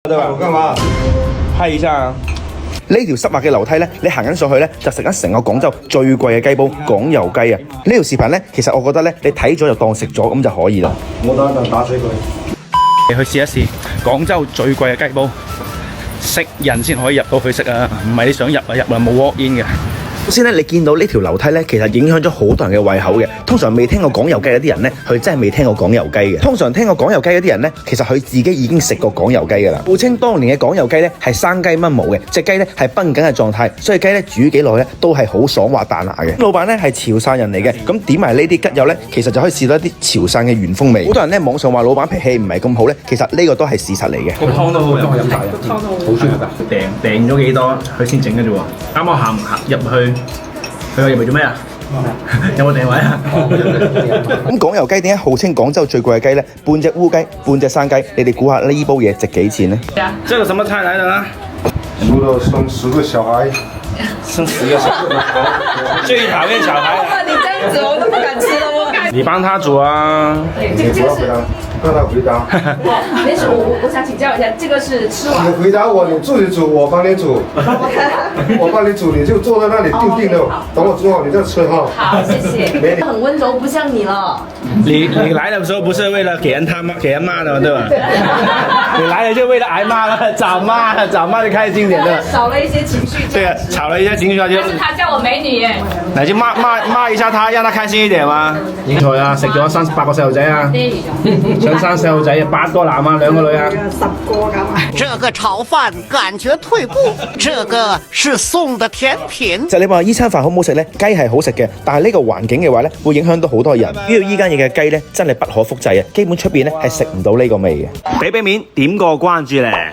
對吧？我幹嘛？拍一下啊！呢條濕滑嘅樓梯咧，你行緊上去咧，就食緊成個廣州最貴嘅雞煲廣油雞啊！呢條視頻咧，其實我覺得咧，你睇咗就當食咗咁就可以啦。我等陣打死佢。你去試一試廣州最貴嘅雞煲，識人先可以入到去食啊！唔係你想入啊入啊冇 walk in 嘅。首先咧，你見到呢條樓梯咧，其實影響咗好多人嘅胃口嘅。通常未聽過廣油雞嗰啲人咧，佢真係未聽過廣油雞嘅。通常聽過廣油雞嗰啲人咧，其實佢自己已經食過廣油雞㗎啦。號稱當年嘅廣油雞咧係生雞炆毛嘅，隻雞咧係繃緊嘅狀態，所以雞咧煮幾耐咧都係好爽滑彈牙嘅。老闆咧係潮汕人嚟嘅，咁點埋呢啲吉友咧，其實就可以試到一啲潮汕嘅原風味。好多人咧網上話老闆脾氣唔係咁好咧，其實呢個都係事實嚟嘅。個湯都好飲，飲曬啊，好舒服㗎。訂咗幾多佢先整嘅啫喎，啱啱行入去。佢入嚟做咩啊？有冇定位啊？咁廣油雞點解號稱廣州最貴嘅雞呢？半隻烏雞，半隻生雞，你哋估下呢煲嘢值幾錢呢？這個什麼菜來的啊？除了生10個小孩，生10個小孩，最討厭小孩了。你這樣子我都不敢吃了，我敢。你幫他煮啊。你不要回答，讓他回答。沒事，我想請教一下，這個是吃完。你回答我，你自己煮，我幫你煮。我幫你煮，你就坐在那裡定定的，等我煮好你再吃哈。好，謝謝。很溫柔，不像你了。你來的時候不是為了給人罵的嘛，對吧？你來了就為了挨罵了，找罵就開心點，對吧？少了一些情緒。對啊，吵了一下情緒就。但是他叫我美女耶。嚟就罵一下他，讓他開心一點嘛。應該啊，食咗38個細路仔啊，想生細路仔8個男啊，2個女啊，10個咁。這個炒飯感覺退步，這個是送的甜品。就你話依餐飯好唔好食呢？雞係好食嘅，但係呢個環境嘅話呢，會影響到好多人。呢度依間嘢嘅雞呢，真係不可複製啊！基本出邊呢係食唔到呢個味嘅。俾面點個關注咧。